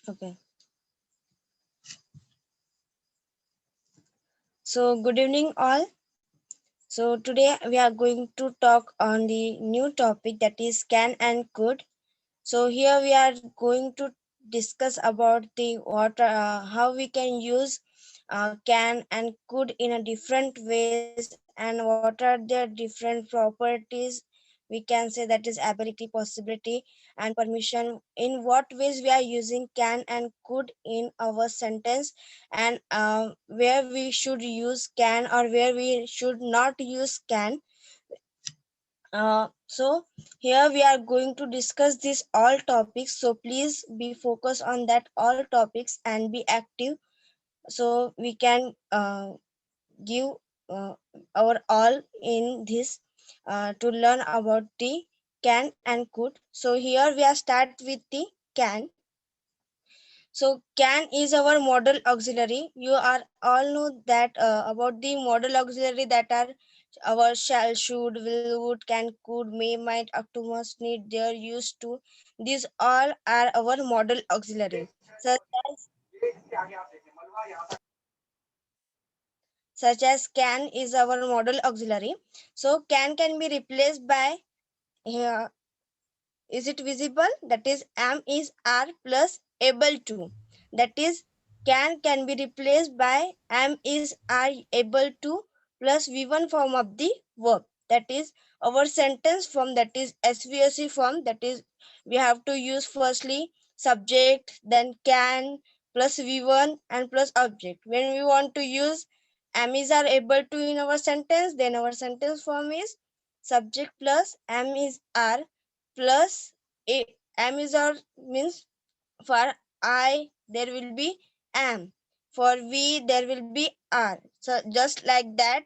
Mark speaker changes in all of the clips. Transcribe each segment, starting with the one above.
Speaker 1: Okay. So good evening all. So today we are going to talk on the new topic, that is can and could. So here we are going to discuss about the how we can use can and could in a different ways, and what are their different properties. We can say that is ability, possibility, and permission. In what ways we are using can and could in our sentence, and where we should use can or where we should not use can. So here we are going to discuss these all topics. So please be focused on that all topics and be active, so we can give uh, our all in this to learn about the can and could. So here we are start with the can. So can is our modal auxiliary. You are all know that about the modal auxiliary, that are our shall, should, will, would, can, could, may, might, up to, must, need, dare, used to. These all are our modal auxiliary. As such as can is our modal auxiliary. So can be replaced by here. Is it visible? That is am is are plus able to. That is can be replaced by am is are able to plus V1 form of the verb. That is our sentence form, that is SVOC form. That is we have to use firstly subject, then can plus V1 and plus object. When we want to use am is are able to in our sentence, then our sentence form is subject plus am is are plus am is or means for I there will be am, for we there will be are. So just like that,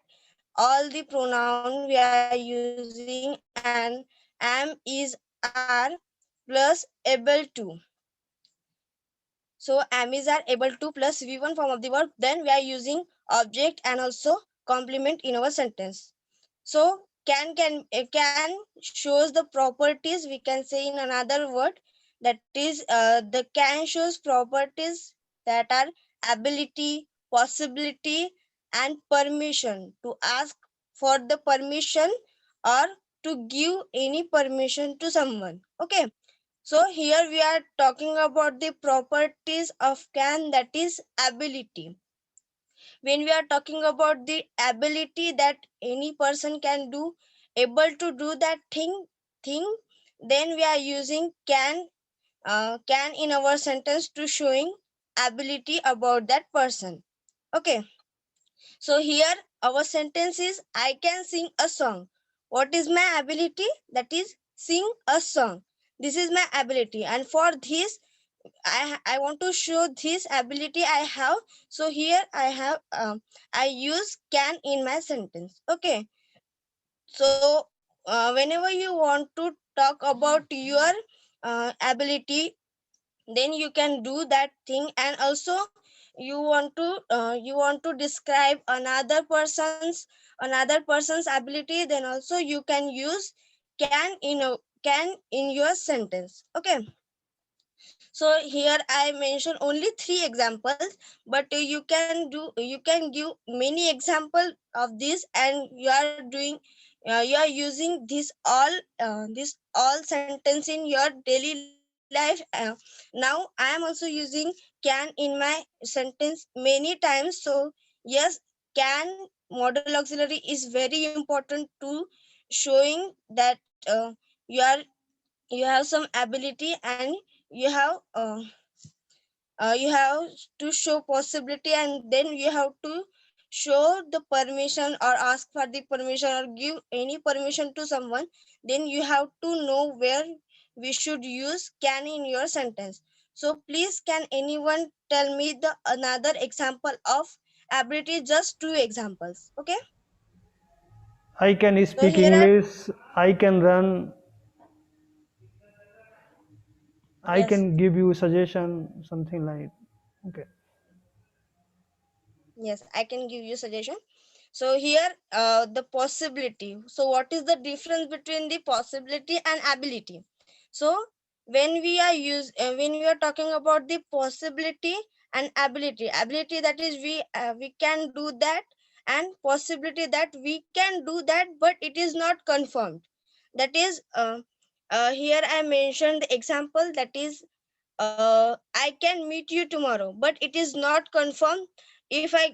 Speaker 1: all the pronoun we are using, and am is are plus able to. So am is are able to plus V1 form of the verb, then we are using object and also complement in our sentence. So can shows the properties, we can say in another word, that is the can shows properties that are ability, possibility, and permission, to ask for the permission or to give any permission to someone. Okay. So here we are talking about the properties of can, that is ability. When we are talking about the ability that any person can do, able to do that thing, then we are using can in our sentence to showing ability about that person. Okay. So here our sentence is I can sing a song. What is my ability? That is sing a song. This is my ability, and for this I want to show this ability I have. So here I have I use can in my sentence. Okay. So whenever you want to talk about your ability, then you can do that thing. And also you want to describe another person's ability, then also you can use can in your sentence. Okay. So here I mentioned only 3 examples, but you can give many example of this, and you are using this all sentence in your daily life. Now I am also using can in my sentence many times. So yes, can model auxiliary is very important to showing that you have some ability, and you have you have to show possibility, and then you have to show the permission or ask for the permission or give any permission to someone. Then you have to know where we should use can in your sentence. So please, can anyone tell me the another example of ability? Just 2 examples. Okay.
Speaker 2: I can
Speaker 1: So
Speaker 2: speak
Speaker 1: here are
Speaker 2: English. I can run. I
Speaker 1: yes.
Speaker 2: can give you suggestion, something like. Okay.
Speaker 1: Yes, I can give you suggestion. So here, the possibility. So what is the difference between the possibility and ability? So when we are talking about the possibility and ability, that is we can do that, and possibility that we can do that but it is not confirmed. That is here I mentioned the example, that is I can meet you tomorrow but it is not confirmed. If I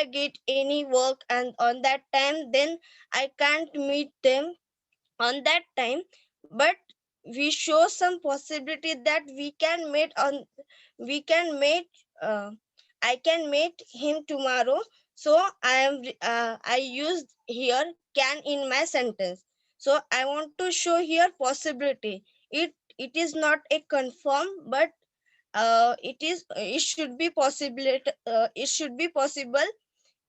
Speaker 1: get any work and on that time, then I can't meet them on that time. But we show some possibility that we can meet uh, I can meet him tomorrow. So I used here can in my sentence. So I want to show here possibility. It is not a confirm, but it should be possible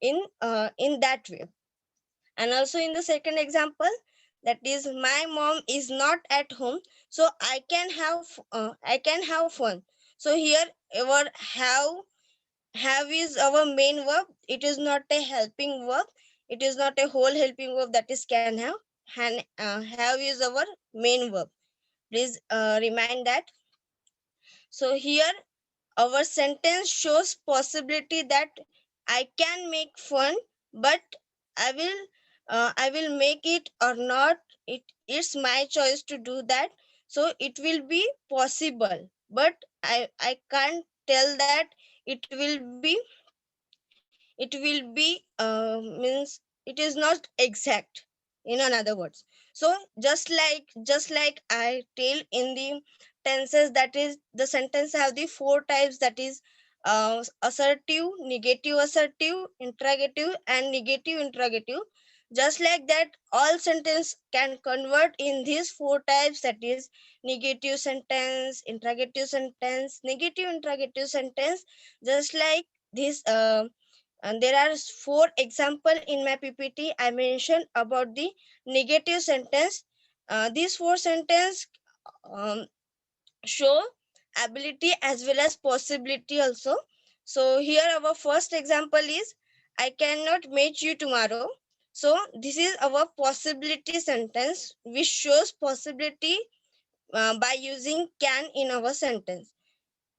Speaker 1: in that way. And also in the second example, that is my mom is not at home, so I can have fun. So here our have is our main verb. It is not a helping verb. It is not a whole helping verb, that is can have. And have is our main verb. Please remind that. So here our sentence shows possibility that I can make fun, but I will I will make it or not. It's my choice to do that. So it will be possible, but I can't tell that it will be means it is not exact, in another words. So just like I tell in the tenses, that is the sentence have the four types, that is assertive, negative assertive, interrogative and negative interrogative. Just like that, all sentence can convert in these four types, that is negative sentence, interrogative sentence, negative interrogative sentence. Just like this and there are four example in my ppt I mentioned about the negative sentence. These four sentence um, show ability as well as possibility also. So here our first example is I cannot meet you tomorrow. So this is our possibility sentence which shows possibility by using can in our sentence.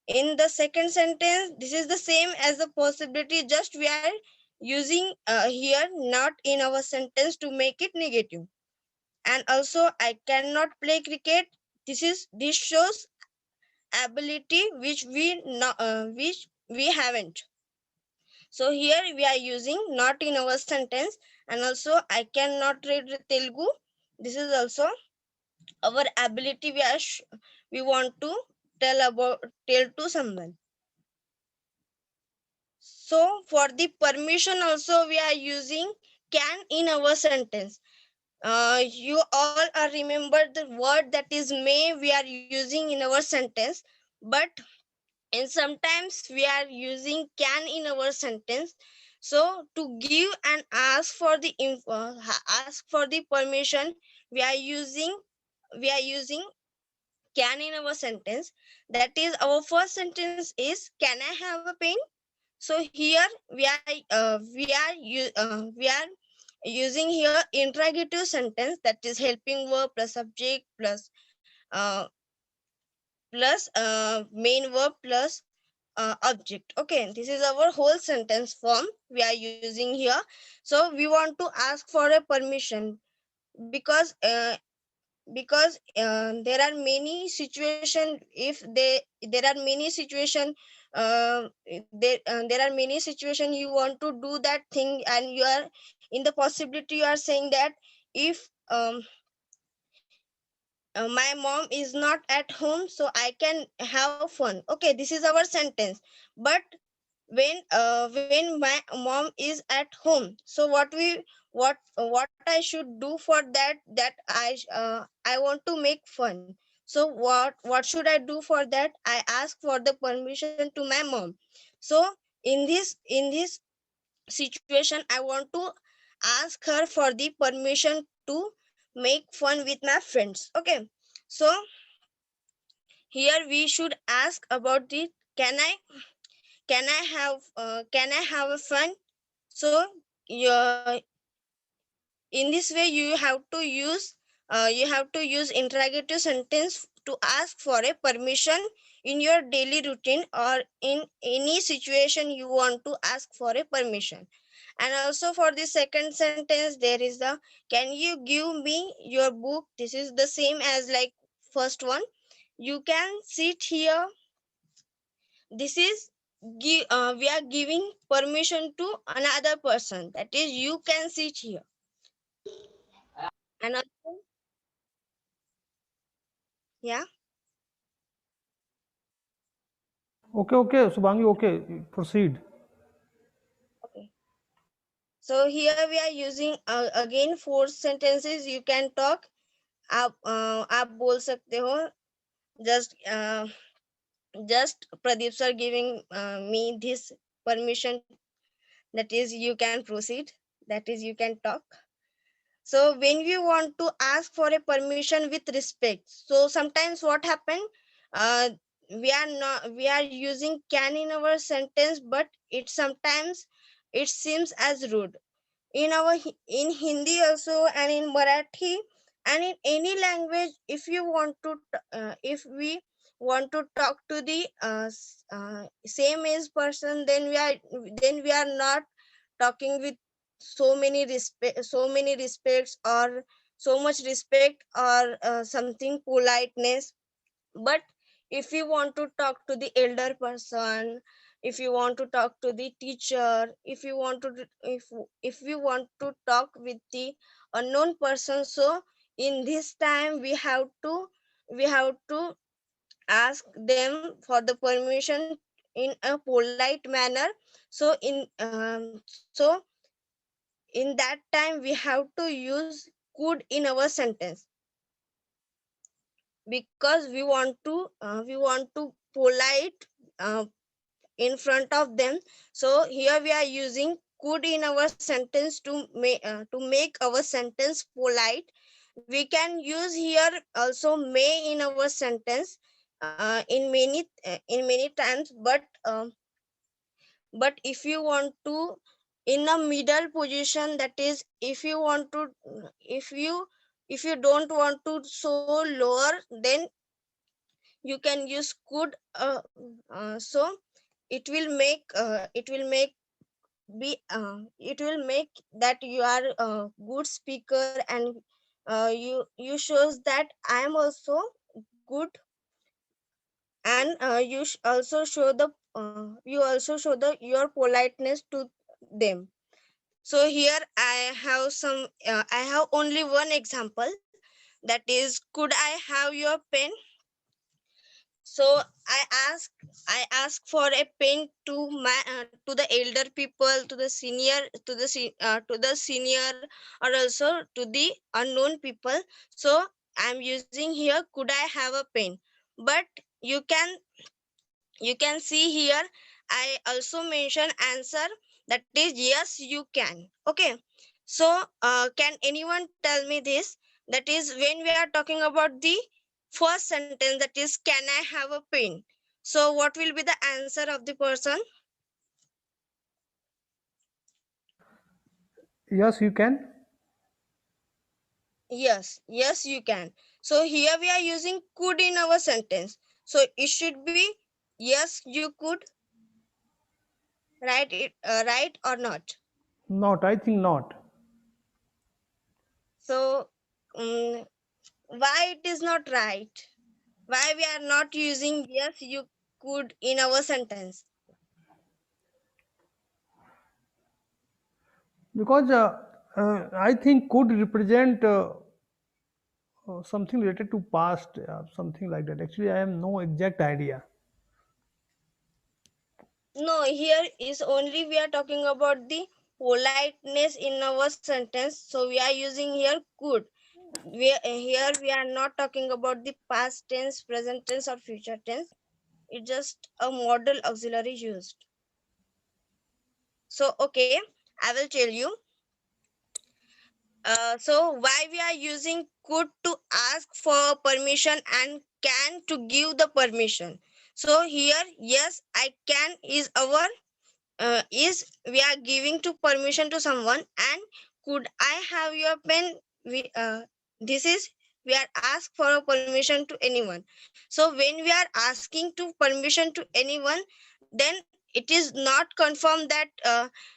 Speaker 1: In the second sentence, this is the same as the possibility, just we are using here not in our sentence to make it negative. And also I cannot play cricket, this shows ability which we haven't. So here we are using not in our sentence. And also I cannot read Telugu, this is also our ability we want to tell to someone. So for the permission also we are using can in our sentence. You all are remember the word that is may we are using in our sentence, but in sometimes we are using can in our sentence. So to give and ask for the permission, we are using can in our sentence. That is our first sentence is can I have a pen? So here we are using here interrogative sentence, that is helping verb plus subject uh, plus main verb plus object. Okay, this is our whole sentence form we are using here. So we want to ask for a permission because there are many situation, there are many situation there are many situation you want to do that thing, and you are in the possibility you are saying that if my mom is not at home, so I can have fun. Okay, this is our sentence. But when my mom is at home, so what I should do for that I want to make fun. So what should I do for that? I ask for the permission to my mom. So in this situation I want to ask her for the permission to make fun with my friends. Okay, so here we should ask about the can I can I have a fun. So you in this way you have to use interrogative sentence to ask for a permission in your daily routine or in any situation you want to ask for a permission. And also for the second sentence, there is the can you give me your book? This is the same as like first one. You can sit here. This is we are giving permission to another person. That is, you can sit here. And also, yeah.
Speaker 2: Okay, okay, Subhangi, okay, proceed.
Speaker 1: Okay. So here we are using again four sentences. You can talk. आप बोल सकते हो. Just Pradeep sir giving me this permission. That is, you can proceed. That is, you can talk. So when we want to ask for a permission with respect, so sometimes what happen, uh, we are using can in our sentence, but it sometimes it seems as rude in our in Hindi also and in Marathi and in any language. If you want to if we want to talk to the same age person, then we are not talking with so many respects or so much respect or something politeness. But if you want to talk to the elder person, if you want to talk to the teacher, if you want to if we want to talk with the unknown person, so in this time we have to ask them for the permission in a polite manner. So in that time we have to use could in our sentence, because we want to polite uh, in front of them. So here we are using could in our sentence to make our sentence polite. We can use here also may in our sentence in many times, but if you want to in a middle position, that is, if you want to if you don't want to so lower, then you can use could so it will make it will make that you are a good speaker, and you shows that I am also good. And also show the you also show the your politeness to them. So here I have only one example, that is, could I have your pen? So i ask I ask for a pen to my to the elder people, to the senior, to the senior, or also to the unknown people. So I'm using here could I have a pen. But you can you can see here I also mention answer, that is yes you can. Okay. So can anyone tell me this, that is, when we are talking about the first sentence, that is, can I have a pen? So what will be the answer of the person?
Speaker 2: Yes, you can.
Speaker 1: Yes, you can. So here we are using could in our sentence, so it should be yes you could. Right or not?
Speaker 2: Not, I think not.
Speaker 1: So why it is not right? Why we are not using yes you could in our sentence?
Speaker 2: Because I think could represent something related to past, something like that. Actually, I have no exact idea.
Speaker 1: No, here is only we are talking about the politeness in our sentence. So we are using here could. Here we are not talking about the past tense, present tense, or future tense. It's just a model auxiliary used. So okay, I will tell you. So why we are using could to ask for permission and can to give the permission. So here, yes, I can is our is we are giving to permission to someone, and could I have your pen? We this is we are ask for a permission to anyone. So when we are asking to permission to anyone, then it is not confirmed that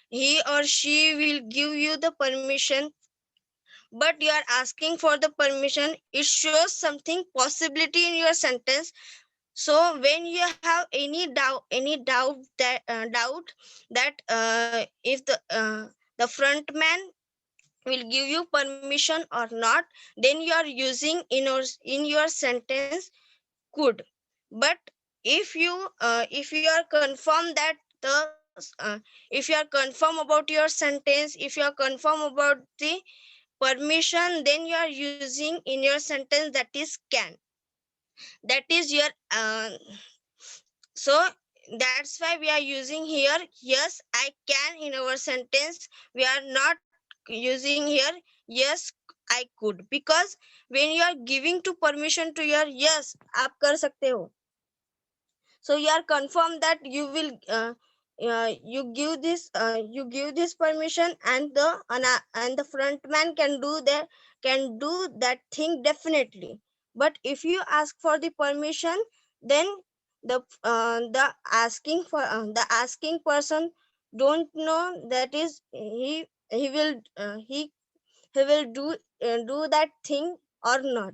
Speaker 1: he or she will give you the permission, but you are asking for the permission. It shows something possibility in your sentence. So when you have any doubt that if the front man will give you permission or not, then you are using in your sentence could. But if you are confirmed that if you are confirm about your sentence, if you are confirm about the permission, then you are using in your sentence that is can. That is your so that's why we are using here yes I can in our sentence. We are not using here yes I could, because when you are giving to permission to your yes आप कर सकते हो, so you are confirmed that you will you give this permission, and the front man can do that thing definitely. But if you ask for the permission, then the the asking person don't know that is he will do that thing or not.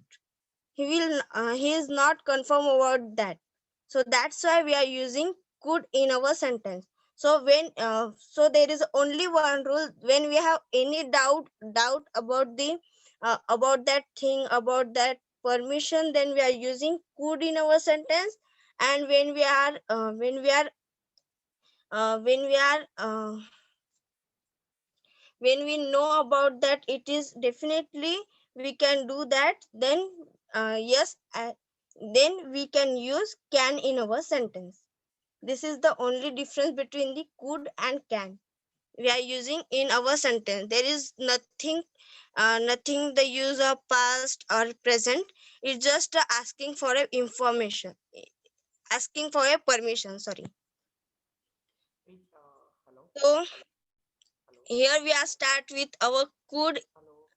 Speaker 1: He is not confirm about that. So that's why we are using could in our sentence. So when so there is only one rule. When we have any doubt about that thing, about that permission, then we are using could in our sentence. And when we are when we know about that it is definitely we can do that, then then we can use can in our sentence. This is the only difference between the could and can. We are using in our sentence. There is nothing the use of past or present. It's just asking for a information, asking for a permission, sorry.
Speaker 3: Hello,
Speaker 1: So
Speaker 3: hello,
Speaker 1: here we are start with our could.
Speaker 3: hello.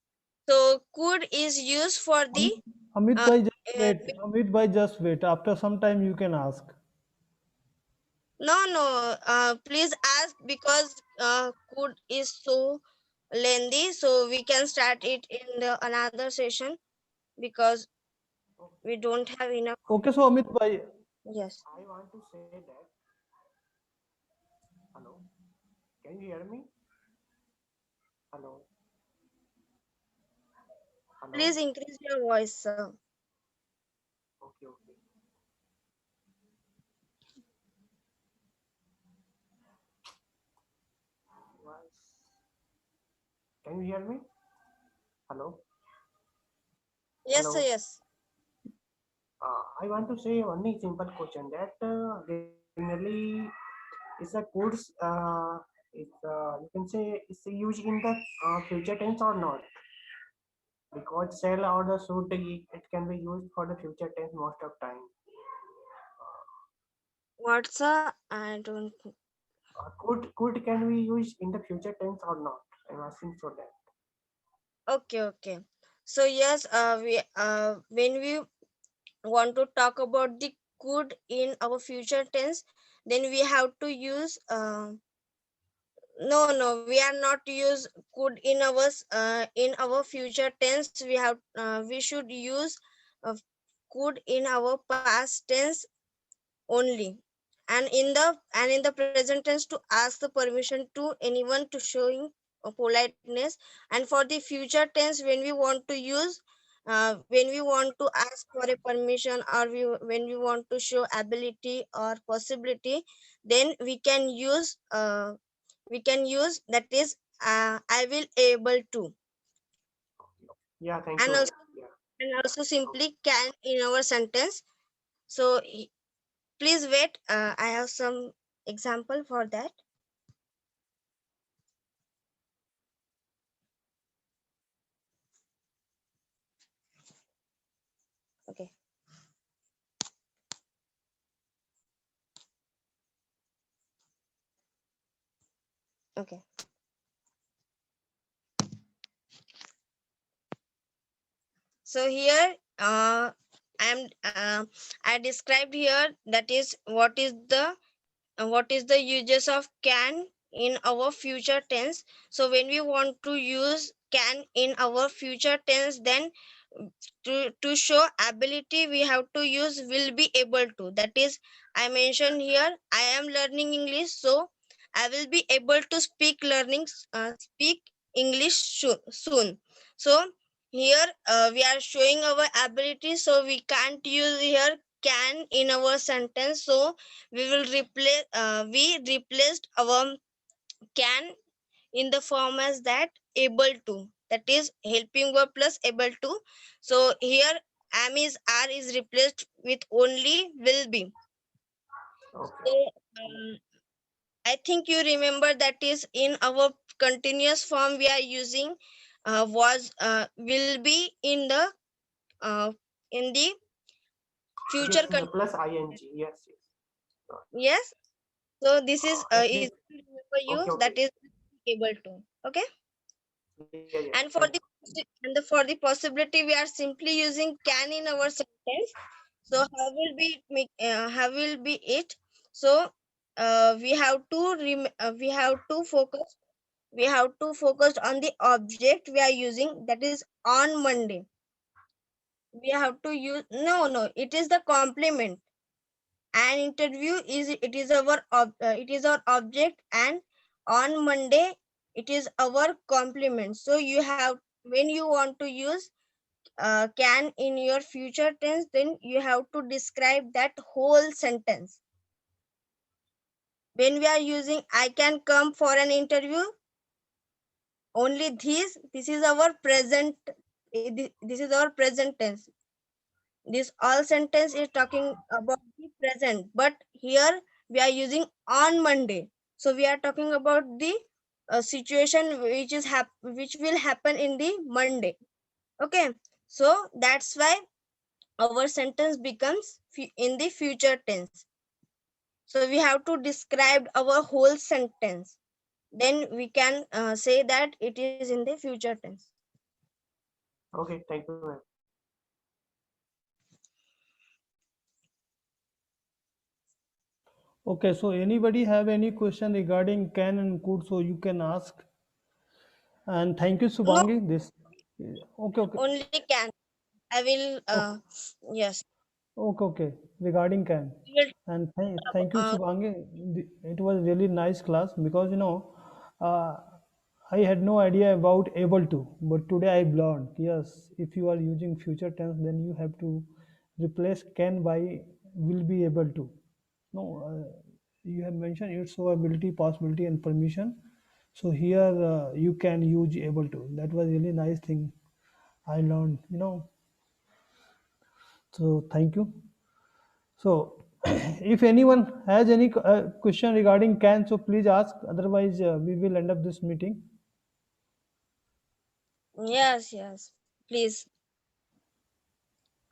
Speaker 1: So could is used for the
Speaker 2: Amit
Speaker 1: uh,
Speaker 2: bhai, just
Speaker 1: uh,
Speaker 2: wait. Amit bhai, just wait. After some time, you can ask.
Speaker 1: no, please ask, because could is so lengthy, so we can start it in the another session, because
Speaker 3: Okay,
Speaker 1: we don't have enough.
Speaker 2: Okay, so Amit bhai,
Speaker 1: Yes,
Speaker 3: I want to say that. Hello, can you hear me? Hello, hello.
Speaker 1: please increase your voice, sir.
Speaker 3: Okay, okay. Voice. Can you hear me? Hello,
Speaker 1: Yes, sir,
Speaker 3: hello.
Speaker 1: yes.
Speaker 3: I want to say only simple question that generally is a course. You can say is used in the future tense or not? Because shall or the should it can be used for the future tense most of time.
Speaker 1: What, sir? I don't.
Speaker 3: Could can be used in the future tense or not? I'm asking for that.
Speaker 1: Okay, okay. So yes, we when we want to talk about the could in our future tense, then we have to use no, we are not use could in our future tense. We should use uh, could in our past tense only, and in the present tense to ask the permission to anyone to showing politeness. And for the future tense, when we want to ask for a permission, or when we want to show ability or possibility, then we can use that is I will able to.
Speaker 3: Yeah, thank
Speaker 1: and
Speaker 3: you.
Speaker 1: also
Speaker 3: Yeah.
Speaker 1: and also simply can in our sentence. So please wait, I have some example for that. Okay, okay. So here I'm I described here, that is what is the uses of can in our future tense. So when we want to use can in our future tense, then to show ability we have to use will be able to. That is, I mentioned here I am learning English, so I will be able to speak English soon. So here we are showing our ability, so we can't use here can in our sentence. So we replaced our can in the form as that able to, that is helping verb plus able to. So here am is are is replaced with only will be.
Speaker 3: Okay.
Speaker 1: So I think you remember, that is in our continuous form we are using was will be uh, in the future
Speaker 3: Yes, in the
Speaker 1: continuous.
Speaker 3: plus ing. Yes, yes.
Speaker 1: Yes, so this
Speaker 3: Actually,
Speaker 1: is remember you,
Speaker 3: okay,
Speaker 1: that
Speaker 3: okay.
Speaker 1: is able to. Okay.
Speaker 3: Yeah, yeah.
Speaker 1: And
Speaker 3: Thank you.
Speaker 1: for the possibility we are simply using can in our sentence. So how will be it? So we have to focus on the object we are using, that is on Monday. We have to use, no, it is the complement. An interview is, it is our object, and on Monday it is our complement. So you have, when you want to use can in your future tense, then you have to describe that whole sentence. When we are using I can come for an interview, only this is our present, this is our present tense. This all sentence is talking about the present, but here we are using on Monday. So we are talking about the situation which will happen in the Monday. Okay, so that's why our sentence becomes in the future tense. So we have to describe our whole sentence, then we can say that it is in the future tense.
Speaker 3: Okay, thank you, ma'am.
Speaker 2: Okay, so anybody have any question regarding can and could, so you can ask. And thank you,
Speaker 1: No,
Speaker 2: Subhangi. This okay, okay,
Speaker 1: only can. I will
Speaker 2: okay,
Speaker 1: yes,
Speaker 2: okay, okay. Regarding can,
Speaker 1: we will
Speaker 2: and thank you, Subhangi. It was really nice class because uh, I had no idea about able to, but today I've learned. Yes, if you are using future tense, then you have to replace can by will be able to. No, you have mentioned its so ability, possibility, and permission. So here you can use able to. That was really nice thing I learned. So thank you. So if anyone has any question regarding can, so please ask. Otherwise, we will end up this meeting.
Speaker 1: yes, please.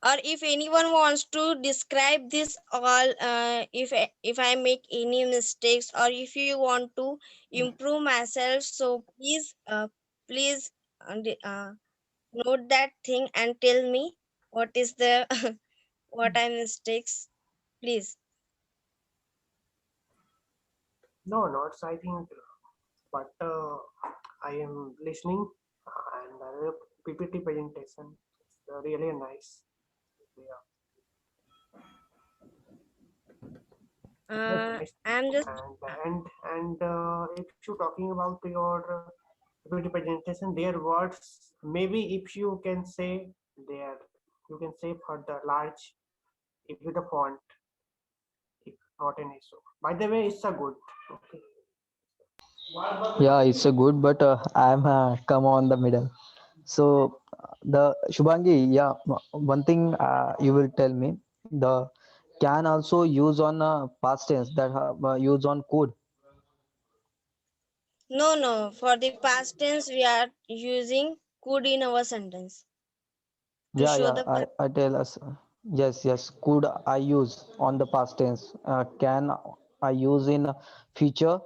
Speaker 1: Or if anyone wants to describe this all, if I make any mistakes, or if you want to improve myself, so please note that thing and tell me what is the what I mistakes, please.
Speaker 3: No, not so I think, but I am listening and PPT presentation. It's really nice. Yeah, nice.
Speaker 1: I'm just
Speaker 3: And if you're talking about your PPT presentation, their words, maybe if you can say there, you can say for the large, if with the font, if not an issue. By the way, it's a good. Okay.
Speaker 4: Yeah, it's a good, but I'm come on the middle. So the Shubhangi, yeah, one thing you will tell me, the can also use on past tense, that use on could.
Speaker 1: no, for the past tense we are using could in our sentence to
Speaker 4: Yeah,
Speaker 1: show
Speaker 4: yeah,
Speaker 1: the
Speaker 4: I tell us. Yes, could I use on the past tense? Can I use in future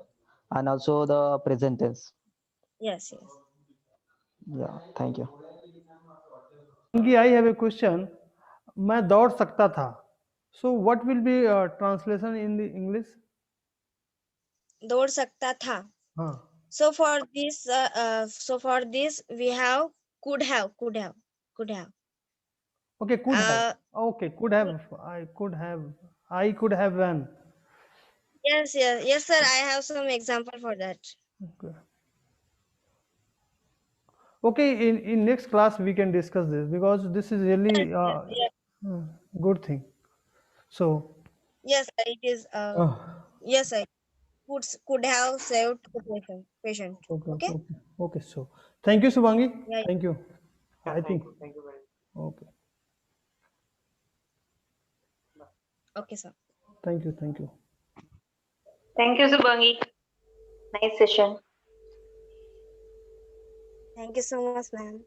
Speaker 4: and also the present tense?
Speaker 1: yes.
Speaker 4: Yeah, thank you.
Speaker 2: I have a question. मैं दौड़ सकता था. So what will be translation in the English?
Speaker 1: दौड़ सकता था.
Speaker 2: हाँ.
Speaker 1: So for this, we have could have.
Speaker 2: Okay, could have.
Speaker 1: Uh,
Speaker 2: Okay, could have. I could have run.
Speaker 1: yes, sir. I have some example for that.
Speaker 2: Okay. Okay, in next class we can discuss this because this is really uh, good thing. So,
Speaker 1: Yes, sir, it is.
Speaker 2: uh,
Speaker 1: Yes, sir. Could have saved the patient.
Speaker 2: okay,
Speaker 1: Okay.
Speaker 2: okay, okay. So, thank you, Subhangi.
Speaker 1: Yeah.
Speaker 2: Thank you.
Speaker 3: Yeah,
Speaker 2: I think.
Speaker 3: thank you very much.
Speaker 2: Okay.
Speaker 1: Okay, sir.
Speaker 2: Thank you. Thank you.
Speaker 5: Thank you, Subhangi. Nice session.
Speaker 1: Thank you so much, ma'am.